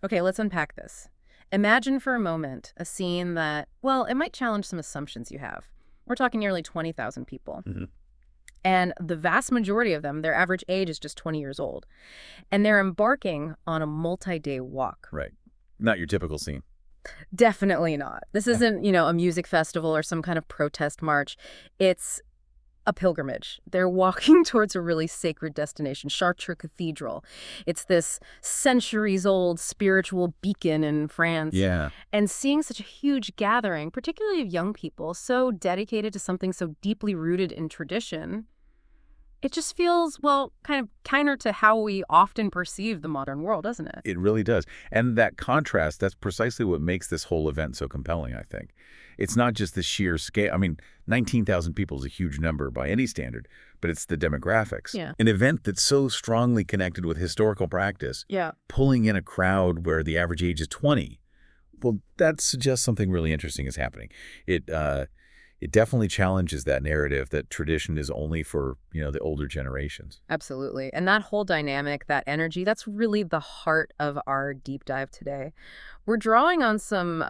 Okay, let's unpack this. Imagine for a moment a scene that, well, it might challenge some assumptions you have. We're talking nearly 20,000 people. Hmm. And the vast majority of them, their average age is just 20 years old. And they're embarking on a multi-day walk. Right. Not your typical scene. Definitely not. This isn't, a music festival or some kind of protest march. It's a pilgrimage. They're walking towards a really sacred destination, Chartres Cathedral. It's this centuries-old spiritual beacon in France. Yeah. And seeing such a huge gathering, particularly of young people, so dedicated to something so deeply rooted in tradition, it just feels, well, kind of counter to how we often perceive the modern world, doesn't it? It really does. And that contrast, that's precisely what makes this whole event so compelling, I think. It's not just the sheer scale. I mean, 19,000 people is a huge number by any standard, but it's the demographics. Yeah. An event that's so strongly connected with historical practice, Yeah. pulling in a crowd where the average age is 20. Well, that suggests something really interesting is happening. It definitely challenges that narrative that tradition is only for, the older generations. Absolutely. And that whole dynamic, that energy, that's really the heart of our deep dive today. We're drawing on some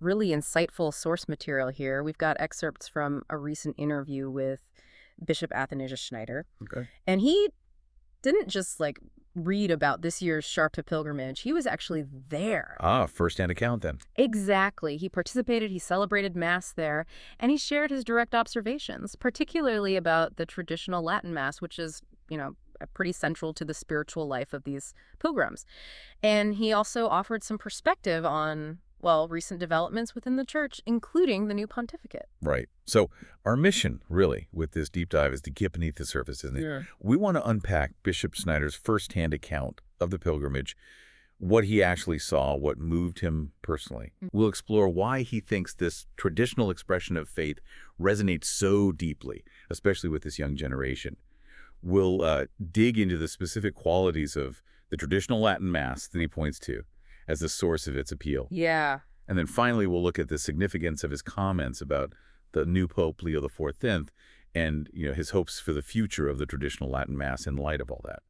really insightful source material here. We've got excerpts from a recent interview with Bishop Athanasius Schneider. Okay. And he didn't just read about this year's Chartres Pilgrimage. He was actually there. First-hand account then. Exactly. He participated, he celebrated Mass there, and he shared his direct observations, particularly about the traditional Latin Mass, which is, pretty central to the spiritual life of these pilgrims. And he also offered some perspective on, well, recent developments within the church, including the new pontificate. Right. So our mission, really, with this deep dive is to get beneath the surface, isn't it? Yeah. We want to unpack Bishop Schneider's first-hand account of the pilgrimage, what he actually saw, what moved him personally. We'll explore why he thinks this traditional expression of faith resonates so deeply, especially with this young generation. We'll dig into the specific qualities of the traditional Latin Mass that he points to as the source of its appeal. Yeah. And then finally, we'll look at the significance of his comments about the new Pope Leo XIV and his hopes for the future of the traditional Latin Mass in light of all that.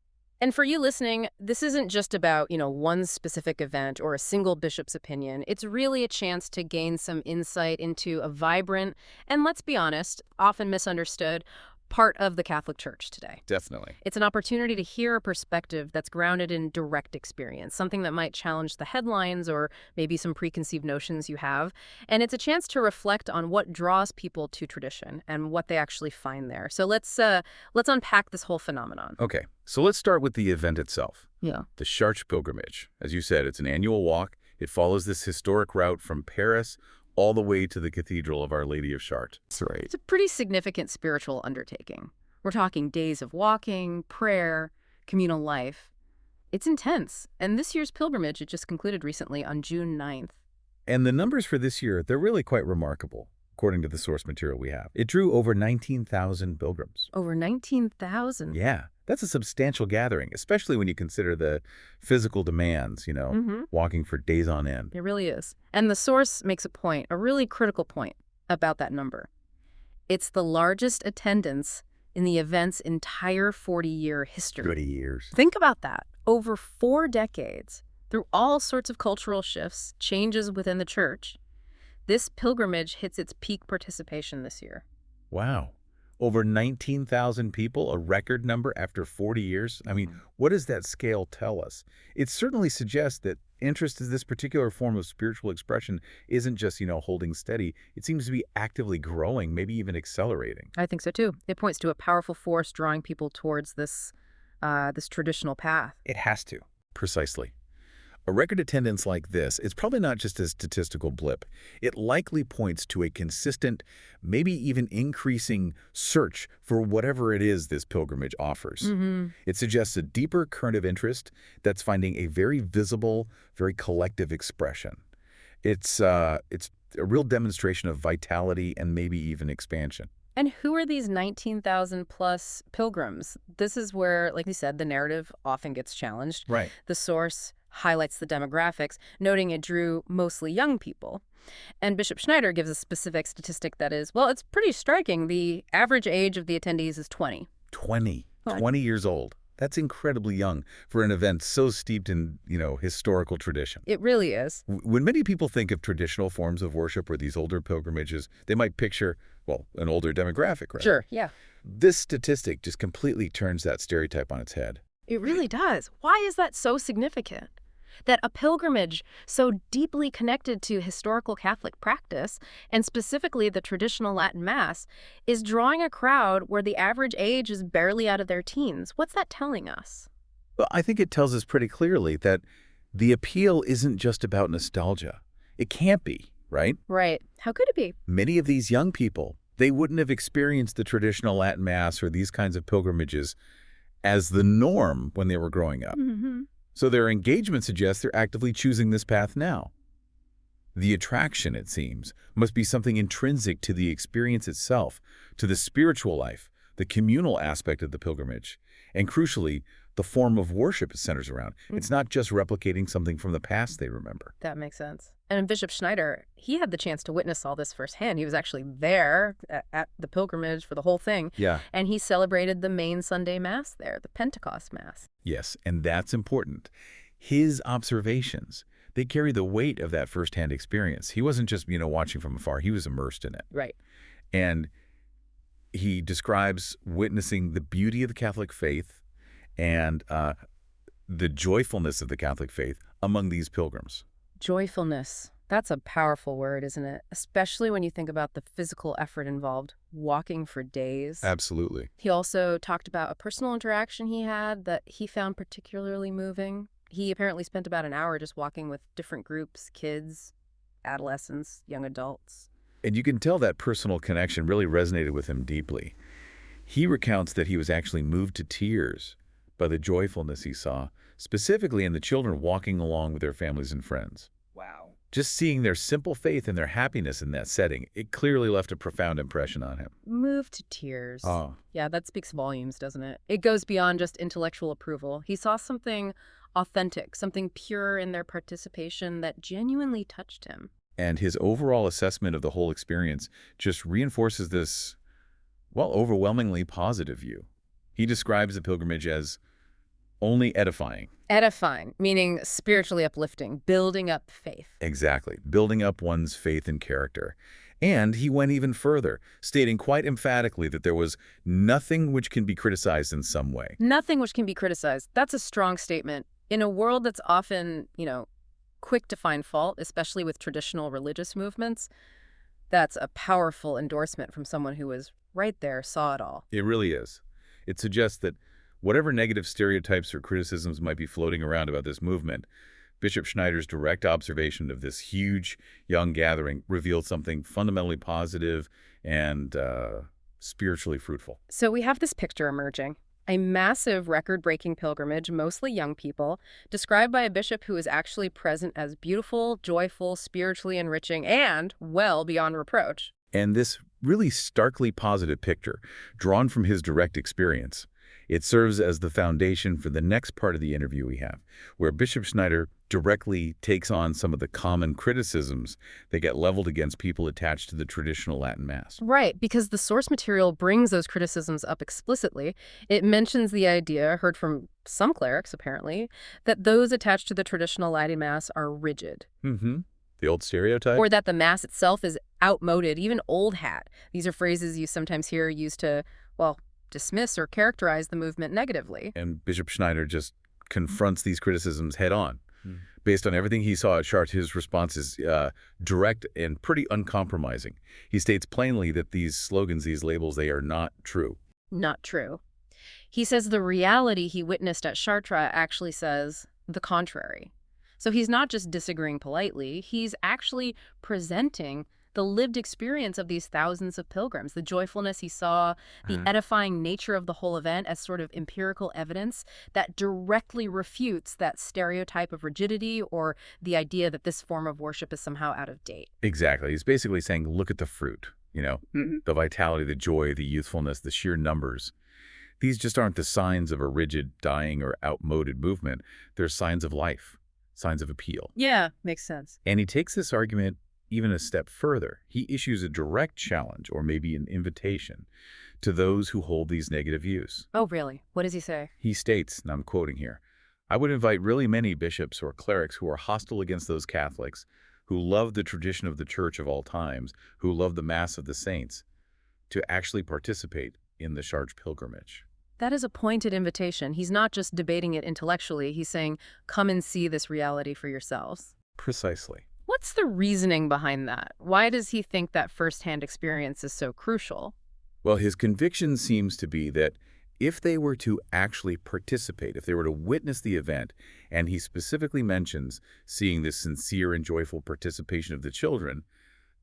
And for you listening, this isn't just about, one specific event or a single bishop's opinion. It's really a chance to gain some insight into a vibrant and, let's be honest, often misunderstood part of the Catholic Church today. Definitely. It's an opportunity to hear a perspective that's grounded in direct experience, something that might challenge the headlines or maybe some preconceived notions you have. And it's a chance to reflect on what draws people to tradition and what they actually find there. So let's unpack this whole phenomenon. Okay, so let's start with the event itself. Yeah. The Chartres Pilgrimage. As you said, it's an annual walk. It follows this historic route from Paris all the way to the Cathedral of Our Lady of Chartres. That's right. It's a pretty significant spiritual undertaking. We're talking days of walking, prayer, communal life. It's intense. And this year's pilgrimage, it just concluded recently on June 9th. And the numbers for this year, they're really quite remarkable, according to the source material we have. It drew over 19,000 pilgrims. Over 19,000? Yeah, that's a substantial gathering, especially when you consider the physical demands, walking for days on end. It really is. And the source makes a point, a really critical point about that number. It's the largest attendance in the event's entire 40-year history. 30 years. Think about that. Over 4 decades, through all sorts of cultural shifts, changes within the church, this pilgrimage hits its peak participation this year. Wow. Over 19,000 people, a record number after 40 years. I mean, what does that scale tell us? It certainly suggests that interest in this particular form of spiritual expression isn't just, holding steady. It seems to be actively growing, maybe even accelerating. I think so, too. It points to a powerful force drawing people towards this traditional path. It has to. Precisely. A record attendance like this is probably not just a statistical blip. It likely points to a consistent, maybe even increasing search for whatever it is this pilgrimage offers. It suggests a deeper current of interest that's finding a very visible, very collective expression. It's a real demonstration of vitality and maybe even expansion. And who are these 19,000 plus pilgrims? This is where, like you said, the narrative often gets challenged. Right. The source highlights the demographics, noting it drew mostly young people. And Bishop Schneider gives a specific statistic that is, well, it's pretty striking. The average age of the attendees is 20. 20 years old. That's incredibly young for an event so steeped in, historical tradition. It really is. When many people think of traditional forms of worship or these older pilgrimages, they might picture, well, an older demographic, right? Sure, yeah. This statistic just completely turns that stereotype on its head. It really does. Why is that so significant? That a pilgrimage so deeply connected to historical Catholic practice, and specifically the traditional Latin Mass, is drawing a crowd where the average age is barely out of their teens. What's that telling us? Well, I think it tells us pretty clearly that the appeal isn't just about nostalgia. It can't be, right? Right. How could it be? Many of these young people, they wouldn't have experienced the traditional Latin Mass or these kinds of pilgrimages as the norm when they were growing up. Mm-hmm. So their engagement suggests they're actively choosing this path now. The attraction, it seems, must be something intrinsic to the experience itself, to the spiritual life, the communal aspect of the pilgrimage, and crucially, the form of worship it centers around. It's not just replicating something from the past they remember. That makes sense. And Bishop Schneider, he had the chance to witness all this firsthand. He was actually there at the pilgrimage for the whole thing. Yeah. And he celebrated the main Sunday Mass there, the Pentecost Mass. Yes, and that's important. His observations, they carry the weight of that firsthand experience. He wasn't just, watching from afar. He was immersed in it. Right. And he describes witnessing the beauty of the Catholic faith and the joyfulness of the Catholic faith among these pilgrims. Joyfulness. That's a powerful word, isn't it? Especially when you think about the physical effort involved, walking for days. Absolutely. He also talked about a personal interaction he had that he found particularly moving. He apparently spent about an hour just walking with different groups, kids, adolescents, young adults. And you can tell that personal connection really resonated with him deeply. He recounts that he was actually moved to tears by the joyfulness he saw, specifically in the children walking along with their families and friends. Wow. Just seeing their simple faith and their happiness in that setting, it clearly left a profound impression on him. Moved to tears. Oh. Yeah, that speaks volumes, doesn't it? It goes beyond just intellectual approval. He saw something authentic, something pure in their participation that genuinely touched him. And his overall assessment of the whole experience just reinforces this, well, overwhelmingly positive view. He describes the pilgrimage as only edifying. Edifying, meaning spiritually uplifting, building up faith. Exactly, building up one's faith and character. And he went even further, stating quite emphatically that there was nothing which can be criticized in some way. Nothing which can be criticized. That's a strong statement. In a world that's often, quick to find fault, especially with traditional religious movements, that's a powerful endorsement from someone who was right there, saw it all. It really is. It suggests that whatever negative stereotypes or criticisms might be floating around about this movement, Bishop Schneider's direct observation of this huge young gathering revealed something fundamentally positive and spiritually fruitful. So we have this picture emerging. A massive record-breaking pilgrimage, mostly young people, described by a bishop who is actually present as beautiful, joyful, spiritually enriching, and well beyond reproach. And this really starkly positive picture, drawn from his direct experience, it serves as the foundation for the next part of the interview we have, where Bishop Schneider directly takes on some of the common criticisms that get leveled against people attached to the traditional Latin Mass. Right, because the source material brings those criticisms up explicitly. It mentions the idea, heard from some clerics apparently, that those attached to the traditional Latin Mass are rigid. Mm-hmm. The old stereotype? Or that the Mass itself is outmoded, even old hat. These are phrases you sometimes hear used to, dismiss or characterize the movement negatively. And Bishop Schneider just confronts these criticisms head on. Based on everything he saw at Chartres, his response is direct and pretty uncompromising. He states plainly that these slogans, these labels, they are not true. Not true. He says the reality he witnessed at Chartres actually says the contrary. So he's not just disagreeing politely, he's actually presenting the lived experience of these thousands of pilgrims, the joyfulness he saw, the edifying nature of the whole event as sort of empirical evidence that directly refutes that stereotype of rigidity or the idea that this form of worship is somehow out of date. Exactly. He's basically saying, look at the fruit, the vitality, the joy, the youthfulness, the sheer numbers. These just aren't the signs of a rigid, dying, or outmoded movement. They're signs of life, signs of appeal. Yeah, makes sense. And he takes this argument even a step further. He issues a direct challenge, or maybe an invitation, to those who hold these negative views. Oh, really? What does he say? He states, and I'm quoting here, "I would invite really many bishops or clerics who are hostile against those Catholics, who love the tradition of the Church of all times, who love the Mass of the Saints, to actually participate in the Chartres Pilgrimage." That is a pointed invitation. He's not just debating it intellectually. He's saying, come and see this reality for yourselves. Precisely. What's the reasoning behind that? Why does he think that firsthand experience is so crucial? Well, his conviction seems to be that if they were to actually participate, if they were to witness the event, and he specifically mentions seeing this sincere and joyful participation of the children,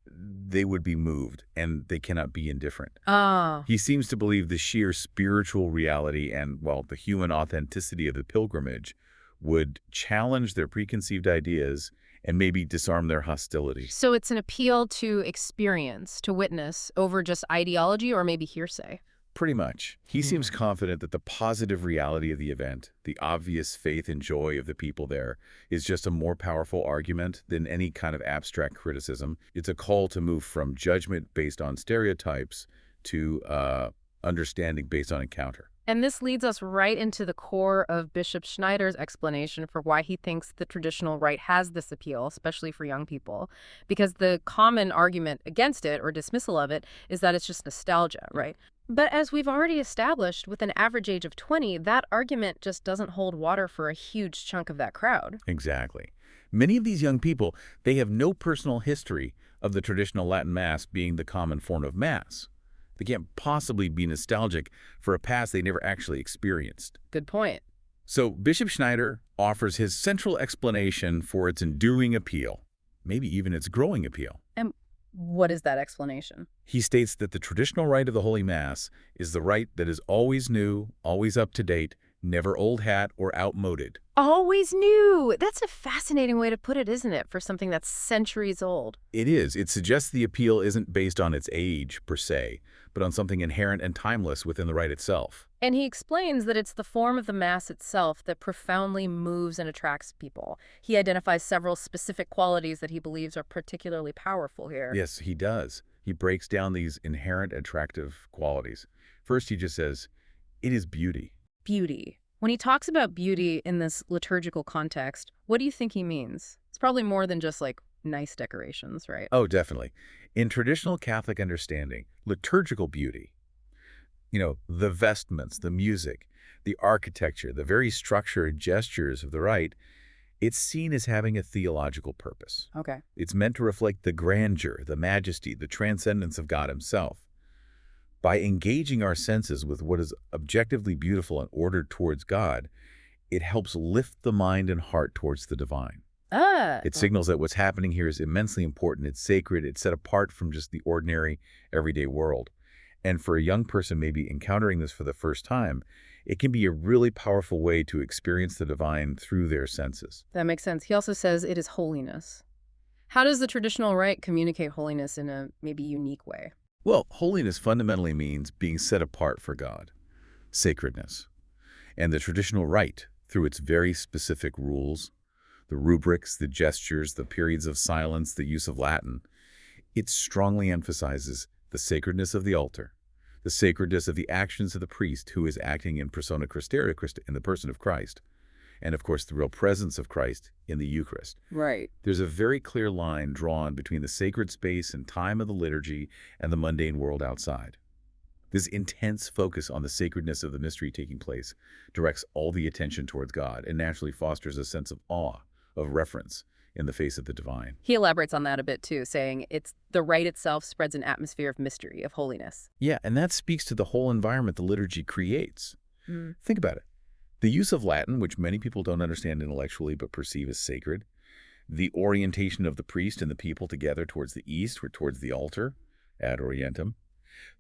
they would be moved, and they cannot be indifferent. Ah. He seems to believe the sheer spiritual reality and, well, the human authenticity of the pilgrimage would challenge their preconceived ideas and maybe disarm their hostility. So it's an appeal to experience, to witness, over just ideology or maybe hearsay. Pretty much. He seems confident that the positive reality of the event, the obvious faith and joy of the people there, is just a more powerful argument than any kind of abstract criticism. It's a call to move from judgment based on stereotypes to understanding based on encounter. And this leads us right into the core of Bishop Schneider's explanation for why he thinks the traditional rite has this appeal, especially for young people. Because the common argument against it or dismissal of it is that it's just nostalgia, right? But as we've already established, with an average age of 20, that argument just doesn't hold water for a huge chunk of that crowd. Exactly. Many of these young people, they have no personal history of the traditional Latin Mass being the common form of Mass. They can't possibly be nostalgic for a past they never actually experienced. Good point. So Bishop Schneider offers his central explanation for its enduring appeal, maybe even its growing appeal. And what is that explanation? He states that the traditional rite of the Holy Mass is the rite that is always new, always up to date, never old hat or outmoded. Always new. That's a fascinating way to put it, isn't it, for something that's centuries old? It is. It suggests the appeal isn't based on its age, per se, but on something inherent and timeless within the rite itself. And he explains that it's the form of the Mass itself that profoundly moves and attracts people. He identifies several specific qualities that he believes are particularly powerful here. Yes, he does. He breaks down these inherent attractive qualities. First, he just says, it is beauty. Beauty. When he talks about beauty in this liturgical context, what do you think he means? It's probably more than just like nice decorations, right? Oh, definitely. In traditional Catholic understanding, liturgical beauty, the vestments, the music, the architecture, the very structure and gestures of the rite, it's seen as having a theological purpose. Okay. It's meant to reflect the grandeur, the majesty, the transcendence of God himself. By engaging our senses with what is objectively beautiful and ordered towards God, it helps lift the mind and heart towards the divine. It signals that what's happening here is immensely important, it's sacred, it's set apart from just the ordinary, everyday world. And for a young person maybe encountering this for the first time, it can be a really powerful way to experience the divine through their senses. That makes sense. He also says it is holiness. How does the traditional rite communicate holiness in a maybe unique way? Well, holiness fundamentally means being set apart for God, sacredness. And the traditional rite, through its very specific rules, the rubrics, the gestures, the periods of silence, the use of Latin, it strongly emphasizes the sacredness of the altar, the sacredness of the actions of the priest who is acting in persona Christi, in the person of Christ, and of course the real presence of Christ in the Eucharist. Right. There's a very clear line drawn between the sacred space and time of the liturgy and the mundane world outside. This intense focus on the sacredness of the mystery taking place directs all the attention towards God and naturally fosters a sense of awe, of reverence in the face of the divine. He elaborates on that a bit too, saying it's the rite itself spreads an atmosphere of mystery, of holiness. Yeah, and that speaks to the whole environment the liturgy creates. Think about it. The use of Latin, which many people don't understand intellectually but perceive as sacred, the orientation of the priest and the people together towards the east or towards the altar, ad orientem,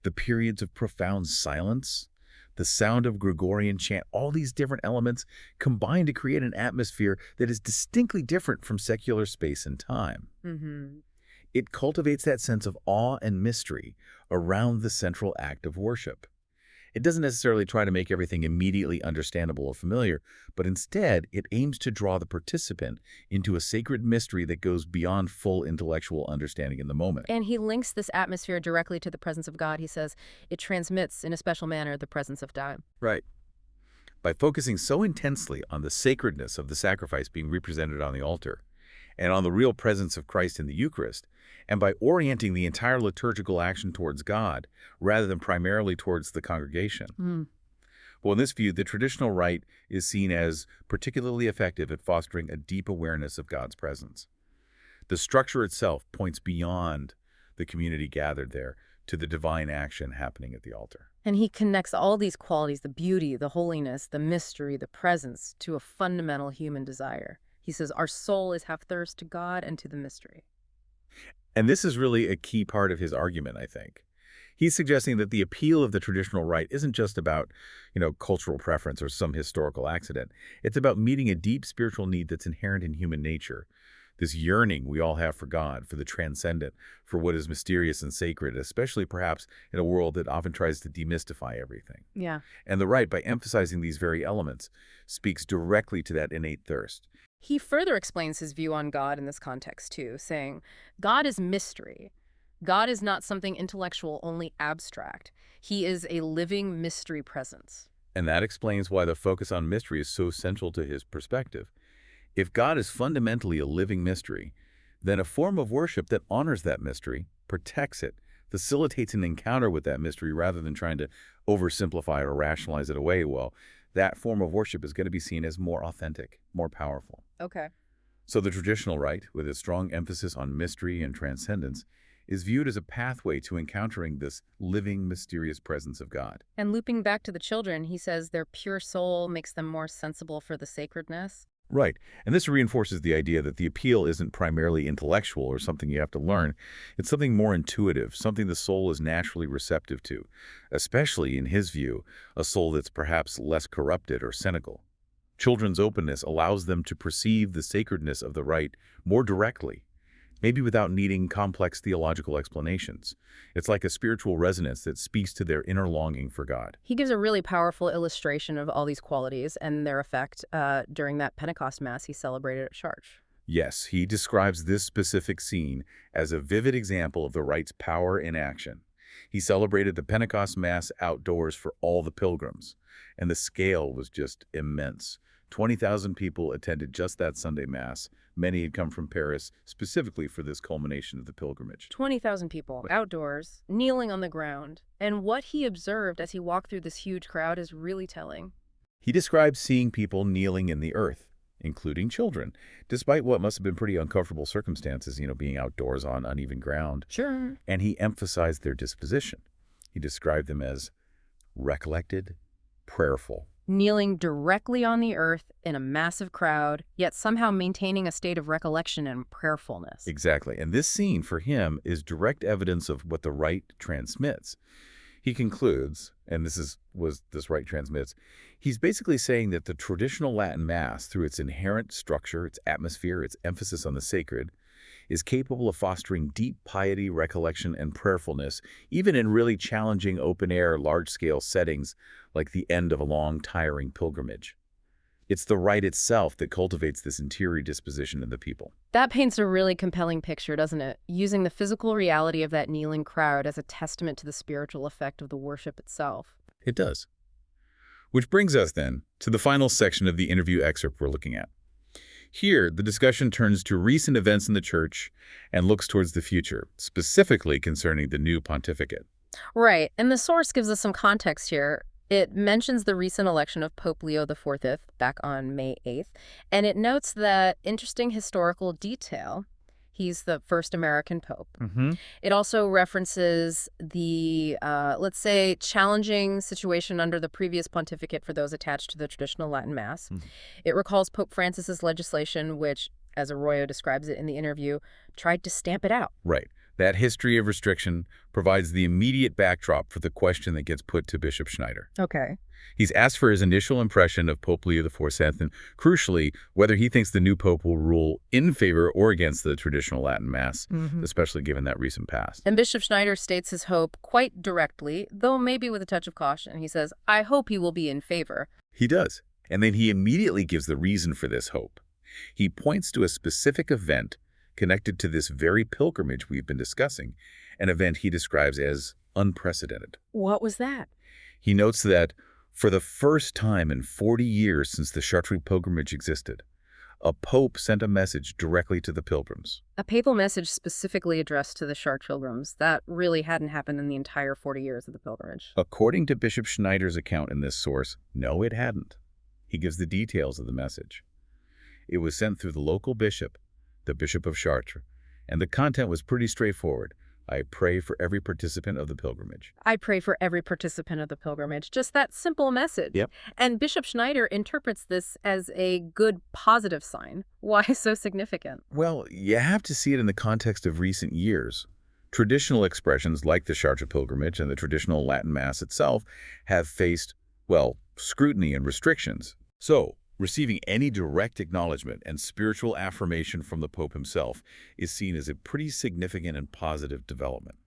the periods of profound silence, the sound of Gregorian chant, all these different elements combine to create an atmosphere that is distinctly different from secular space and time. It cultivates that sense of awe and mystery around the central act of worship. It doesn't necessarily try to make everything immediately understandable or familiar, but instead it aims to draw the participant into a sacred mystery that goes beyond full intellectual understanding in the moment. And he links this atmosphere directly to the presence of God. He says it transmits in a special manner the presence of God. Right. By focusing so intensely on the sacredness of the sacrifice being represented on the altar, and on the real presence of Christ in the Eucharist, and by orienting the entire liturgical action towards God rather than primarily towards the congregation. Well, in this view, the traditional rite is seen as particularly effective at fostering a deep awareness of God's presence. The structure itself points beyond the community gathered there to the divine action happening at the altar. And he connects all these qualities, the beauty, the holiness, the mystery, the presence, to a fundamental human desire. He says our soul is half thirst to God and to the mystery. And this is really a key part of his argument, I think. He's suggesting that the appeal of the traditional rite isn't just about, cultural preference or some historical accident. It's about meeting a deep spiritual need that's inherent in human nature. This yearning we all have for God, for the transcendent, for what is mysterious and sacred, especially perhaps in a world that often tries to demystify everything. Yeah. And the rite, by emphasizing these very elements, speaks directly to that innate thirst. He further explains his view on God in this context, too, saying, God is mystery. God is not something intellectual, only abstract. He is a living mystery presence. And that explains why the focus on mystery is so central to his perspective. If God is fundamentally a living mystery, then a form of worship that honors that mystery, protects it, facilitates an encounter with that mystery rather than trying to oversimplify or rationalize it away, well, that form of worship is going to be seen as more authentic, more powerful. Okay. So the traditional rite, with its strong emphasis on mystery and transcendence, is viewed as a pathway to encountering this living, mysterious presence of God. And looping back to the children, he says their pure soul makes them more sensible for the sacredness. Right. And this reinforces the idea that the appeal isn't primarily intellectual or something you have to learn. It's something more intuitive, something the soul is naturally receptive to, especially, in his view, a soul that's perhaps less corrupted or cynical. Children's openness allows them to perceive the sacredness of the rite more directly, maybe without needing complex theological explanations. It's like a spiritual resonance that speaks to their inner longing for God. He gives a really powerful illustration of all these qualities and their effect during that Pentecost Mass he celebrated at Chartres. Yes, he describes this specific scene as a vivid example of the rite's power in action. He celebrated the Pentecost Mass outdoors for all the pilgrims, and the scale was just immense. 20,000 people attended just that Sunday Mass. Many had come from Paris specifically for this culmination of the pilgrimage. 20,000 people outdoors, kneeling on the ground. And what he observed as he walked through this huge crowd is really telling. He described seeing people kneeling in the earth, including children, despite what must have been pretty uncomfortable circumstances, being outdoors on uneven ground. Sure. And he emphasized their disposition. He described them as recollected, prayerful. Kneeling directly on the earth in a massive crowd, yet somehow maintaining a state of recollection and prayerfulness. Exactly. And this scene, for him, is direct evidence of what the rite transmits. He concludes, and this rite transmits, he's basically saying that the traditional Latin Mass, through its inherent structure, its atmosphere, its emphasis on the sacred, is capable of fostering deep piety, recollection, and prayerfulness, even in really challenging open-air, large-scale settings like the end of a long, tiring pilgrimage. It's the rite itself that cultivates this interior disposition in the people. That paints a really compelling picture, doesn't it? Using the physical reality of that kneeling crowd as a testament to the spiritual effect of the worship itself. It does. Which brings us, then, to the final section of the interview excerpt we're looking at. Here, the discussion turns to recent events in the Church and looks towards the future, specifically concerning the new pontificate. Right, and the source gives us some context here. It mentions the recent election of Pope Leo XIV back on May 8th, and it notes that interesting historical detail. He's the first American pope. It also references the, let's say, challenging situation under the previous pontificate for those attached to the traditional Latin Mass. It recalls Pope Francis's legislation, which, as Arroyo describes it in the interview, tried to stamp it out. Right. That history of restriction provides the immediate backdrop for the question that gets put to Bishop Schneider. Okay. He's asked for his initial impression of Pope Leo XIV and, crucially, whether he thinks the new pope will rule in favor or against the traditional Latin Mass, especially given that recent past. And Bishop Schneider states his hope quite directly, though maybe with a touch of caution. He says, "I hope he will be in favor." He does. And then he immediately gives the reason for this hope. He points to a specific event connected to this very pilgrimage we've been discussing, an event he describes as unprecedented. What was that? He notes that for the first time in 40 years since the Chartres Pilgrimage existed, a pope sent a message directly to the pilgrims. A papal message specifically addressed to the Chartres Pilgrims. That really hadn't happened in the entire 40 years of the pilgrimage. According to Bishop Schneider's account in this source, no, it hadn't. He gives the details of the message. It was sent through the local bishop, the Bishop of Chartres, and the content was pretty straightforward. I pray for every participant of the pilgrimage. I pray for every participant of the pilgrimage. Just that simple message. Yep. And Bishop Schneider interprets this as a good positive sign. Why so significant? Well, you have to see it in the context of recent years. Traditional expressions like the Chartres Pilgrimage and the traditional Latin Mass itself have faced, well, scrutiny and restrictions. So, receiving any direct acknowledgement and spiritual affirmation from the Pope himself is seen as a pretty significant and positive development.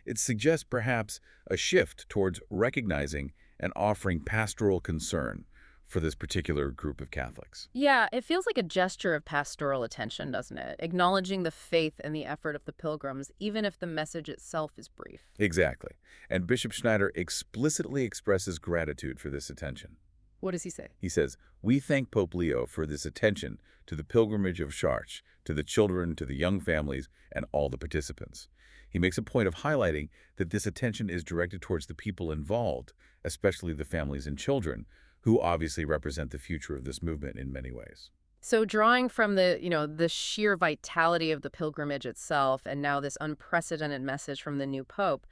It suggests perhaps a shift towards recognizing and offering pastoral concern for this particular group of Catholics. Yeah, it feels like a gesture of pastoral attention, doesn't it? Acknowledging the faith and the effort of the pilgrims, even if the message itself is brief. Exactly. And Bishop Schneider explicitly expresses gratitude for this attention. What does he say? He says, "We thank Pope Leo for this attention to the pilgrimage of Chartres, to the children, to the young families, and all the participants." He makes a point of highlighting that this attention is directed towards the people involved, especially the families and children, who obviously represent the future of this movement in many ways. So drawing from the sheer vitality of the pilgrimage itself and now this unprecedented message from the new pope,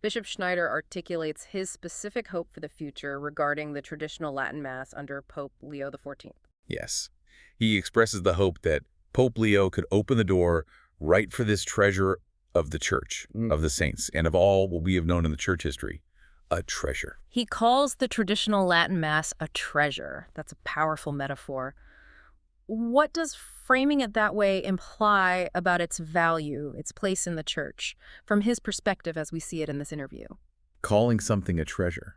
Bishop Schneider articulates his specific hope for the future regarding the traditional Latin Mass under Pope Leo XIV. Yes. He expresses the hope that Pope Leo could open the door right for this treasure of the Church, of the saints, and of all what we have known in the Church history, a treasure. He calls the traditional Latin Mass a treasure. That's a powerful metaphor. What does framing it that way imply about its value, its place in the Church, from his perspective as we see it in this interview? Calling something a treasure.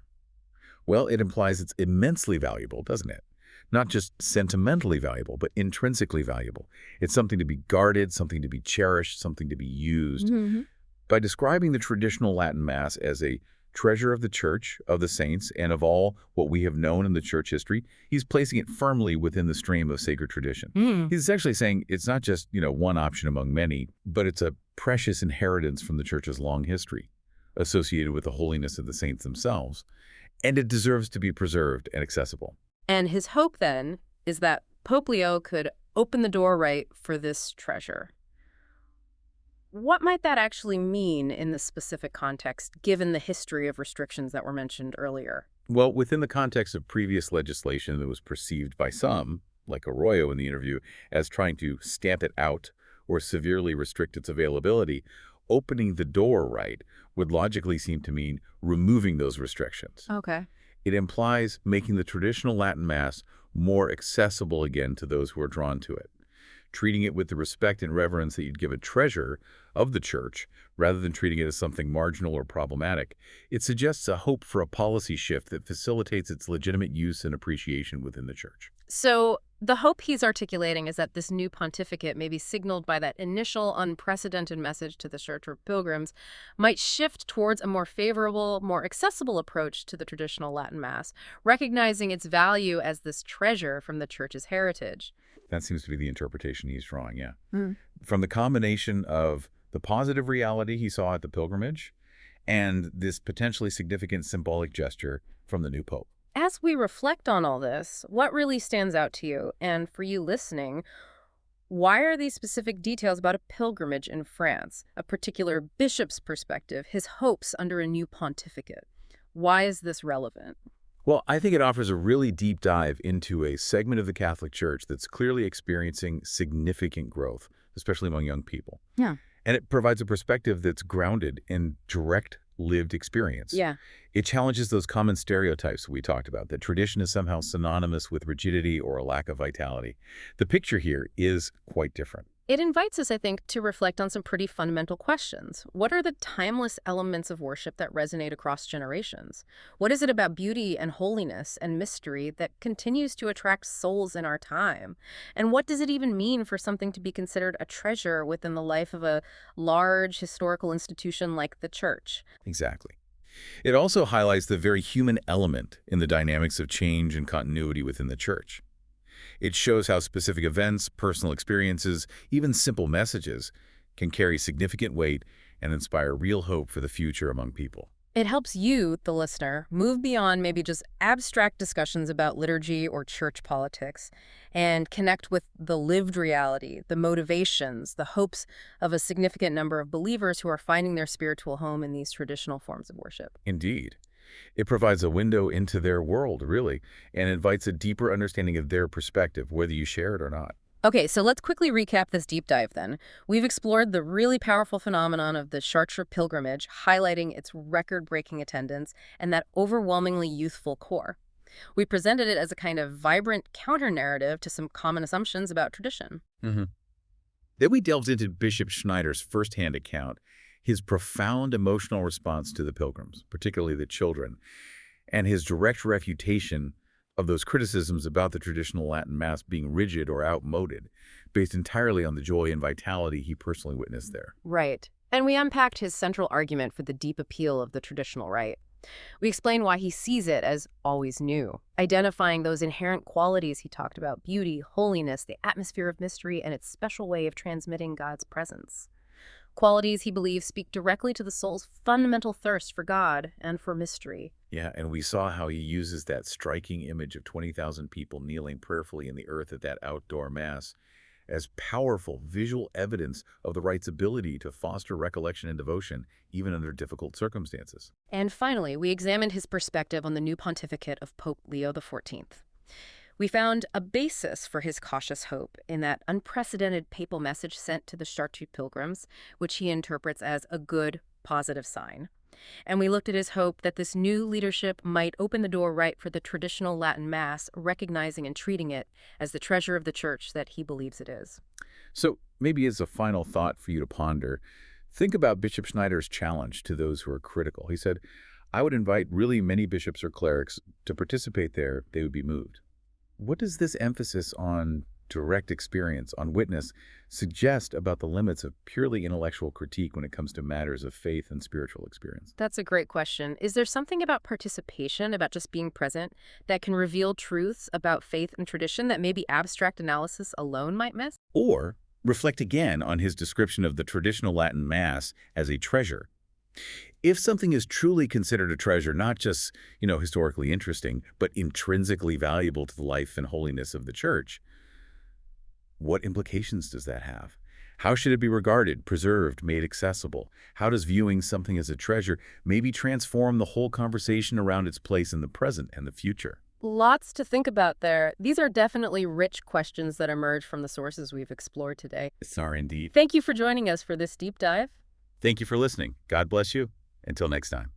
Well, it implies it's immensely valuable, doesn't it? Not just sentimentally valuable, but intrinsically valuable. It's something to be guarded, something to be cherished, something to be used. By describing the traditional Latin Mass as a treasure of the Church, of the saints, and of all what we have known in the Church history, he's placing it firmly within the stream of sacred tradition. He's essentially saying it's not just, one option among many, but it's a precious inheritance from the Church's long history, associated with the holiness of the saints themselves, and it deserves to be preserved and accessible. And his hope, then, is that Pope Leo could open the door right for this treasure. What might that actually mean in this specific context, given the history of restrictions that were mentioned earlier? Well, within the context of previous legislation that was perceived by some, like Arroyo in the interview, as trying to stamp it out or severely restrict its availability, opening the door right would logically seem to mean removing those restrictions. Okay. It implies making the traditional Latin Mass more accessible again to those who are drawn to it, treating it with the respect and reverence that you'd give a treasure of the Church, rather than treating it as something marginal or problematic. It suggests a hope for a policy shift that facilitates its legitimate use and appreciation within the Church. So the hope he's articulating is that this new pontificate, maybe signaled by that initial unprecedented message to the Chartres Pilgrims, might shift towards a more favorable, more accessible approach to the traditional Latin Mass, recognizing its value as this treasure from the Church's heritage. That seems to be the interpretation he's drawing, yeah. From the combination of the positive reality he saw at the pilgrimage and this potentially significant symbolic gesture from the new pope. As we reflect on all this, what really stands out to you? And for you listening, why are these specific details about a pilgrimage in France, a particular bishop's perspective, his hopes under a new pontificate? Why is this relevant? Well, I think it offers a really deep dive into a segment of the Catholic Church that's clearly experiencing significant growth, especially among young people. Yeah. And it provides a perspective that's grounded in direct lived experience. Yeah. It challenges those common stereotypes we talked about, that tradition is somehow synonymous with rigidity or a lack of vitality. The picture here is quite different. It invites us, I think, to reflect on some pretty fundamental questions. What are the timeless elements of worship that resonate across generations? What is it about beauty and holiness and mystery that continues to attract souls in our time? And what does it even mean for something to be considered a treasure within the life of a large historical institution like the church? Exactly. It also highlights the very human element in the dynamics of change and continuity within the church. It shows how specific events, personal experiences, even simple messages can carry significant weight and inspire real hope for the future among people. It helps you, the listener, move beyond maybe just abstract discussions about liturgy or church politics and connect with the lived reality, the motivations, the hopes of a significant number of believers who are finding their spiritual home in these traditional forms of worship. Indeed. It provides a window into their world, really, and invites a deeper understanding of their perspective, whether you share it or not. Okay, so let's quickly recap this deep dive then. We've explored the really powerful phenomenon of the Chartres Pilgrimage, highlighting its record-breaking attendance and that overwhelmingly youthful core. We presented it as a kind of vibrant counter-narrative to some common assumptions about tradition. hmm Then we delved into Bishop Schneider's firsthand account, his profound emotional response to the pilgrims, particularly the children, and his direct refutation of those criticisms about the traditional Latin Mass being rigid or outmoded, based entirely on the joy and vitality he personally witnessed there. Right. And we unpacked his central argument for the deep appeal of the traditional rite. We explain why he sees it as always new, identifying those inherent qualities he talked about: beauty, holiness, the atmosphere of mystery, and its special way of transmitting God's presence. Qualities he believes speak directly to the soul's fundamental thirst for God and for mystery. Yeah, and we saw how he uses that striking image of 20,000 people kneeling prayerfully in the earth at that outdoor Mass as powerful visual evidence of the rite's ability to foster recollection and devotion, even under difficult circumstances. And finally, we examined his perspective on the new pontificate of Pope Leo XIV. We found a basis for his cautious hope in that unprecedented papal message sent to the Chartres pilgrims, which he interprets as a good, positive sign. And we looked at his hope that this new leadership might open the door right for the traditional Latin Mass, recognizing and treating it as the treasure of the Church that he believes it is. So maybe as a final thought for you to ponder, think about Bishop Schneider's challenge to those who are critical. He said, I would invite really many bishops or clerics to participate there. They would be moved. What does this emphasis on direct experience, on witness, suggest about the limits of purely intellectual critique when it comes to matters of faith and spiritual experience? That's a great question. Is there something about participation, about just being present, that can reveal truths about faith and tradition that maybe abstract analysis alone might miss? Or reflect again on his description of the traditional Latin Mass as a treasure. If something is truly considered a treasure, not just, historically interesting, but intrinsically valuable to the life and holiness of the Church, what implications does that have? How should it be regarded, preserved, made accessible? How does viewing something as a treasure maybe transform the whole conversation around its place in the present and the future? Lots to think about there. These are definitely rich questions that emerge from the sources we've explored today. Yes, are indeed. Thank you for joining us for this deep dive. Thank you for listening. God bless you. Until next time.